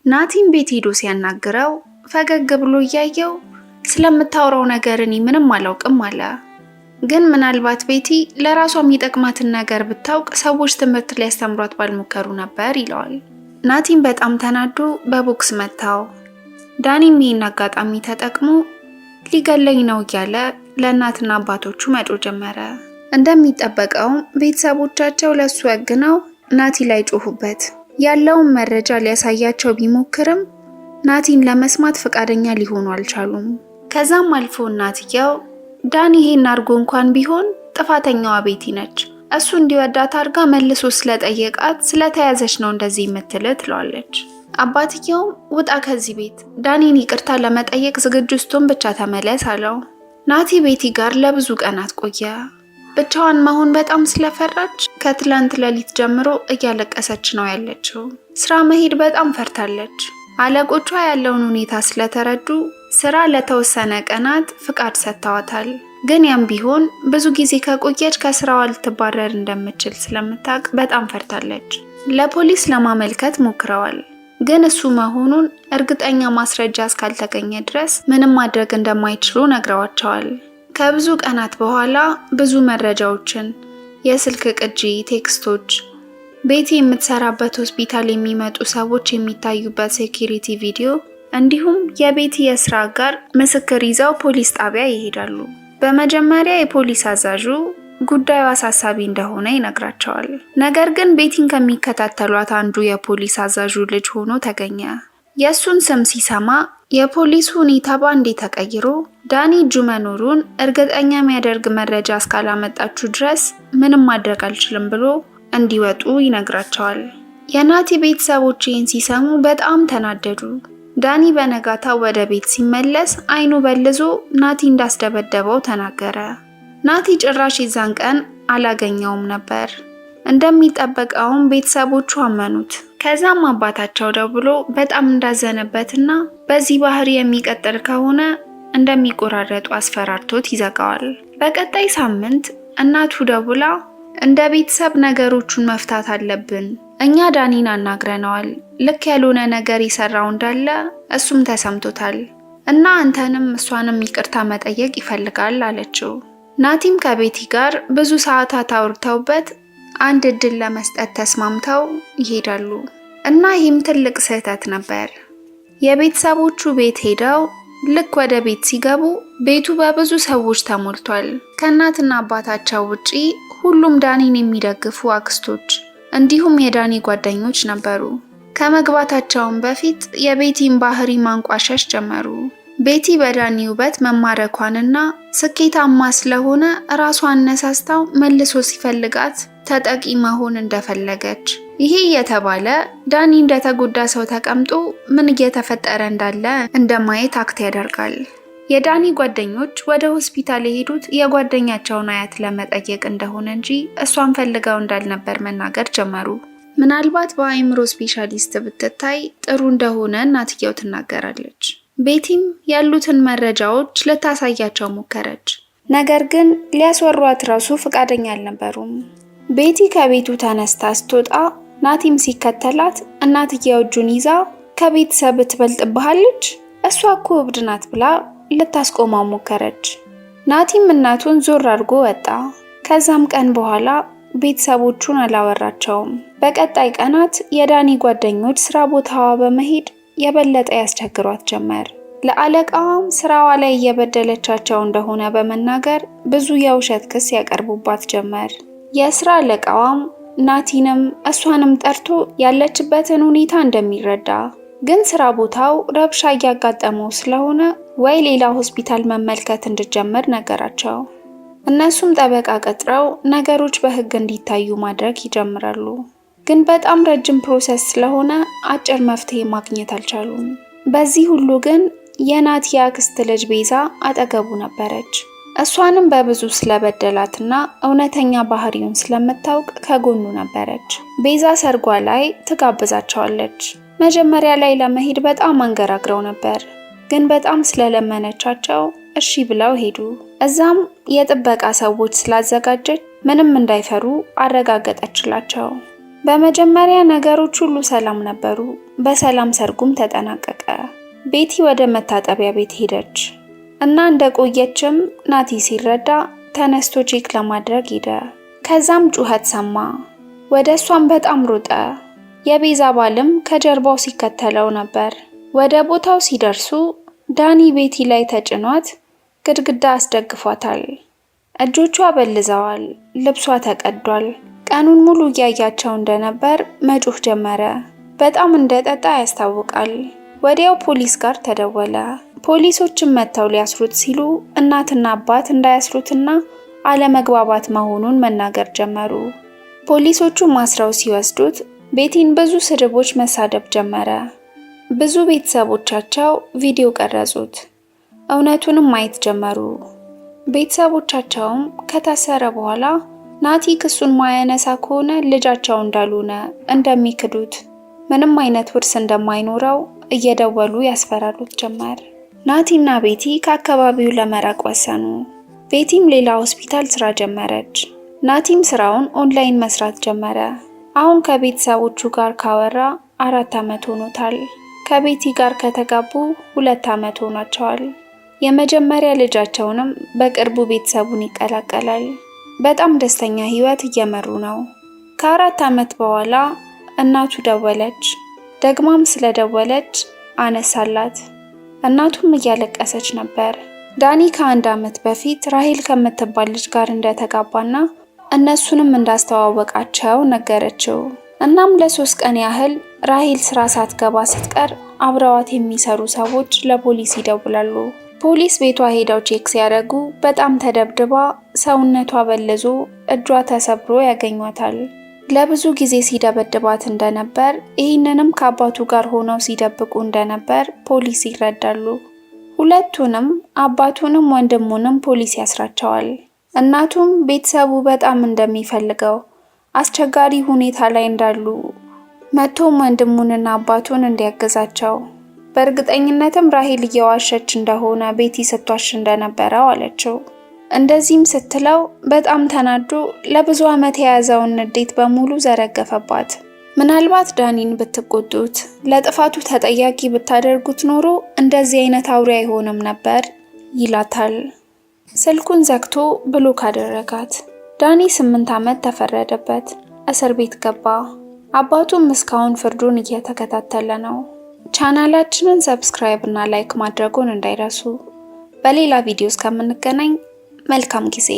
ናቲም ቤት ሄዶ ሲያናግረው ፈገግ ብሎ እያየው ስለምታወራው ነገር እኔ ምንም አላውቅም አለ። ግን ምናልባት ቤቲ ለራሷ የሚጠቅማትን ነገር ብታውቅ ሰዎች ትምህርት ሊያስተምሯት ባልሞከሩ ነበር ይለዋል። ናቲም በጣም ተናዶ በቦክስ መታው። ዳኒም ይህን አጋጣሚ ተጠቅሞ ሊገለኝ ነው እያለ ለእናትና አባቶቹ መጮ ጀመረ። እንደሚጠበቀውም ቤተሰቦቻቸው ለሱ ወግነው ናቲ ላይ ጮሁበት። ያለውን መረጃ ሊያሳያቸው ቢሞክርም ናቲን ለመስማት ፈቃደኛ ሊሆኑ አልቻሉም። ከዛም አልፎ እናትየው ዳኒ ይሄን አርጎ እንኳን ቢሆን ጥፋተኛዋ ቤቲ ነች፣ እሱ እንዲወዳት አርጋ መልሶ ስለጠየቃት ስለተያዘች ነው እንደዚህ የምትል ትለዋለች። አባትየውም ውጣ ከዚህ ቤት፣ ዳኒን ይቅርታ ለመጠየቅ ዝግጁ ስትሆን ብቻ ተመለስ አለው። ናቲ ቤቲ ጋር ለብዙ ቀናት ቆየ። ብቻዋን መሆን በጣም ስለፈራች ከትላንት ሌሊት ጀምሮ እያለቀሰች ነው ያለችው። ስራ መሄድ በጣም ፈርታለች። አለቆቿ ያለውን ሁኔታ ስለተረዱ ስራ ለተወሰነ ቀናት ፍቃድ ሰጥተዋታል። ግን ያም ቢሆን ብዙ ጊዜ ከቆየች ከስራዋ ልትባረር እንደምትችል ስለምታውቅ በጣም ፈርታለች። ለፖሊስ ለማመልከት ሞክረዋል። ግን እሱ መሆኑን እርግጠኛ ማስረጃ እስካልተገኘ ድረስ ምንም ማድረግ እንደማይችሉ ነግረዋቸዋል። ከብዙ ቀናት በኋላ ብዙ መረጃዎችን፣ የስልክ ቅጂ፣ ቴክስቶች፣ ቤቲ የምትሰራበት ሆስፒታል የሚመጡ ሰዎች የሚታዩበት ሴኩሪቲ ቪዲዮ እንዲሁም የቤቲ የስራ አጋር ምስክር ይዘው ፖሊስ ጣቢያ ይሄዳሉ። በመጀመሪያ የፖሊስ አዛዡ ጉዳዩ አሳሳቢ እንደሆነ ይነግራቸዋል። ነገር ግን ቤቲን ከሚከታተሏት አንዱ የፖሊስ አዛዡ ልጅ ሆኖ ተገኘ። የእሱን ስም ሲሰማ የፖሊሱ ሁኔታ ባንዴ ተቀይሮ ዳኒ እጁ መኖሩን እርግጠኛ የሚያደርግ መረጃ እስካላመጣችሁ ድረስ ምንም ማድረግ አልችልም ብሎ እንዲወጡ ይነግራቸዋል። የናቲ ቤተሰቦች ይህን ሲሰሙ በጣም ተናደዱ። ዳኒ በነጋታው ወደ ቤት ሲመለስ አይኑ በልዞ ናቲ እንዳስደበደበው ተናገረ። ናቲ ጭራሽ የዛን ቀን አላገኘውም ነበር። እንደሚጠበቀውም ቤተሰቦቹ አመኑት። ከዛም አባታቸው ደውሎ በጣም እንዳዘነበትና በዚህ ባህሪ የሚቀጥል ከሆነ እንደሚቆራረጡ አስፈራርቶት ይዘጋዋል። በቀጣይ ሳምንት እናቱ ደውላ እንደ ቤተሰብ ነገሮቹን መፍታት አለብን፣ እኛ ዳኒን አናግረነዋል፣ ልክ ያልሆነ ነገር ይሰራው እንዳለ እሱም ተሰምቶታል እና አንተንም እሷንም ይቅርታ መጠየቅ ይፈልጋል አለችው። ናቲም ከቤቲ ጋር ብዙ ሰዓታት አውርተውበት አንድ እድል ለመስጠት ተስማምተው ይሄዳሉ እና ይህም ትልቅ ስህተት ነበር። የቤተሰቦቹ ቤት ሄደው ልክ ወደ ቤት ሲገቡ ቤቱ በብዙ ሰዎች ተሞልቷል። ከእናትና አባታቸው ውጪ ሁሉም ዳኒን የሚደግፉ አክስቶች እንዲሁም የዳኒ ጓደኞች ነበሩ። ከመግባታቸውም በፊት የቤቲን ባህሪ ማንቋሸሽ ጀመሩ። ቤቲ በዳኒ ውበት መማረኳንና ስኬታማ ስለሆነ ራሷን አነሳስታው መልሶ ሲፈልጋት ተጠቂ መሆን እንደፈለገች ይሄ የተባለ ዳኒ እንደተጎዳ ሰው ተቀምጦ ምን እየተፈጠረ እንዳለ እንደማየት አክት ያደርጋል። የዳኒ ጓደኞች ወደ ሆስፒታል የሄዱት የጓደኛቸውን አያት ለመጠየቅ እንደሆነ እንጂ እሷን ፈልገው እንዳልነበር መናገር ጀመሩ። ምናልባት በአይምሮ ስፔሻሊስት ብትታይ ጥሩ እንደሆነ እናትየው ትናገራለች። ቤቲም ያሉትን መረጃዎች ልታሳያቸው ሞከረች። ነገር ግን ሊያስወሯት ራሱ ፈቃደኛ አልነበሩም። ቤቲ ከቤቱ ተነስታ ስትወጣ ናቲም ሲከተላት እናትየው እጁን ይዛ ከቤተሰብ ትበልጥብሃለች፣ እሷ እኮ እብድ ናት ብላ ልታስቆማው ሞከረች። ናቲም እናቱን ዞር አድርጎ ወጣ። ከዛም ቀን በኋላ ቤተሰቦቹን አላወራቸውም። በቀጣይ ቀናት የዳኒ ጓደኞች ስራ ቦታዋ በመሄድ የበለጠ ያስቸግሯት ጀመር። ለአለቃዋም ስራዋ ላይ እየበደለቻቸው እንደሆነ በመናገር ብዙ የውሸት ክስ ያቀርቡባት ጀመር። የስራ አለቃዋም ናቲንም እሷንም ጠርቶ ያለችበትን ሁኔታ እንደሚረዳ ግን ስራ ቦታው ረብሻ እያጋጠመው ስለሆነ ወይ ሌላ ሆስፒታል መመልከት እንዲጀምር ነገራቸው። እነሱም ጠበቃ ቀጥረው ነገሮች በህግ እንዲታዩ ማድረግ ይጀምራሉ። ግን በጣም ረጅም ፕሮሰስ ስለሆነ አጭር መፍትሄ ማግኘት አልቻሉም። በዚህ ሁሉ ግን የናቲ አክስት ልጅ ቤዛ አጠገቡ ነበረች። እሷንም በብዙ ስለበደላትና እውነተኛ ባህሪውን ስለምታውቅ ከጎኑ ነበረች። ቤዛ ሰርጓ ላይ ትጋብዛቸዋለች። መጀመሪያ ላይ ለመሄድ በጣም አንገራግረው ነበር፣ ግን በጣም ስለለመነቻቸው እሺ ብለው ሄዱ። እዛም የጥበቃ ሰዎች ስላዘጋጀች ምንም እንዳይፈሩ አረጋገጠችላቸው። በመጀመሪያ ነገሮች ሁሉ ሰላም ነበሩ። በሰላም ሰርጉም ተጠናቀቀ። ቤቲ ወደ መታጠቢያ ቤት ሄደች እና እንደቆየችም ናቲ ሲረዳ ተነስቶ ቼክ ለማድረግ ሄደ። ከዛም ጩኸት ሰማ። ወደ እሷም በጣም ሮጠ። የቤዛ ባልም ከጀርባው ሲከተለው ነበር። ወደ ቦታው ሲደርሱ ዳኒ ቤቲ ላይ ተጭኗት ግድግዳ አስደግፏታል። እጆቿ በልዘዋል፣ ልብሷ ተቀዷል። ቀኑን ሙሉ እያያቸው እንደነበር መጮህ ጀመረ። በጣም እንደጠጣ ያስታውቃል። ወዲያው ፖሊስ ጋር ተደወለ። ፖሊሶችም መጥተው ሊያስሩት ሲሉ እናትና አባት እንዳያስሩትና አለመግባባት መሆኑን መናገር ጀመሩ። ፖሊሶቹ ማስረው ሲወስዱት ቤቲን ብዙ ስድቦች መሳደብ ጀመረ። ብዙ ቤተሰቦቻቸው ቪዲዮ ቀረጹት። እውነቱንም ማየት ጀመሩ። ቤተሰቦቻቸውም ከታሰረ በኋላ ናቲ ክሱን ማያነሳ ከሆነ ልጃቸው እንዳልሆነ እንደሚክዱት፣ ምንም አይነት ውርስ እንደማይኖረው እየደወሉ ያስፈራሩት ጀመር። ናቲና ቤቲ ከአካባቢው ለመራቅ ወሰኑ። ቤቲም ሌላ ሆስፒታል ስራ ጀመረች። ናቲም ስራውን ኦንላይን መስራት ጀመረ። አሁን ከቤተሰቦቹ ጋር ካወራ 4 ዓመት ሆኖታል። ከቤቲ ጋር ከተጋቡ 2 ዓመት ሆኗቸዋል። የመጀመሪያ ልጃቸውንም በቅርቡ ቤተሰቡን ይቀላቀላል። በጣም ደስተኛ ህይወት እየመሩ ነው። ከ4 ዓመት በኋላ እናቱ ደወለች። ደግማም ስለደወለች አነሳላት። እናቱም እያለቀሰች ነበር። ዳኒ ከ1 ዓመት በፊት ራሄል ከምትባል ልጅ ጋር እንደተጋባና እነሱንም እንዳስተዋወቃቸው ነገረችው። እናም ለ3 ቀን ያህል ራሄል ስራ ሳትገባ ስትቀር አብረዋት የሚሰሩ ሰዎች ለፖሊስ ይደውላሉ። ፖሊስ ቤቷ ሄደው ቼክ ሲያደርጉ በጣም ተደብድባ ሰውነቷ በልዞ እጇ ተሰብሮ ያገኟታል። ለብዙ ጊዜ ሲደበድባት እንደነበር፣ ይህንንም ከአባቱ ጋር ሆነው ሲደብቁ እንደነበር ፖሊስ ይረዳሉ። ሁለቱንም አባቱንም ወንድሙንም ፖሊስ ያስራቸዋል። እናቱም ቤተሰቡ በጣም እንደሚፈልገው አስቸጋሪ ሁኔታ ላይ እንዳሉ መቶም ወንድሙንና አባቱን እንዲያገዛቸው፣ በእርግጠኝነትም ራሄል እየዋሸች እንደሆነ ቤቲ ስትዋሽ እንደነበረው አለችው። እንደዚህም ስትለው በጣም ተናዶ ለብዙ ዓመት የያዘውን ንዴት በሙሉ ዘረገፈባት። ምናልባት ዳኒን ብትቆጡት፣ ለጥፋቱ ተጠያቂ ብታደርጉት ኖሮ እንደዚህ አይነት አውሬ አይሆንም ነበር ይላታል። ስልኩን ዘግቶ ብሎክ አደረጋት። ዳኒ 8 ዓመት ተፈረደበት። እስር ቤት ገባ። አባቱም እስካሁን ፍርዱን እየተከታተለ ነው። ቻናላችንን ሰብስክራይብ እና ላይክ ማድረጉን እንዳይረሱ። በሌላ ቪዲዮ እስከምንገናኝ መልካም ጊዜ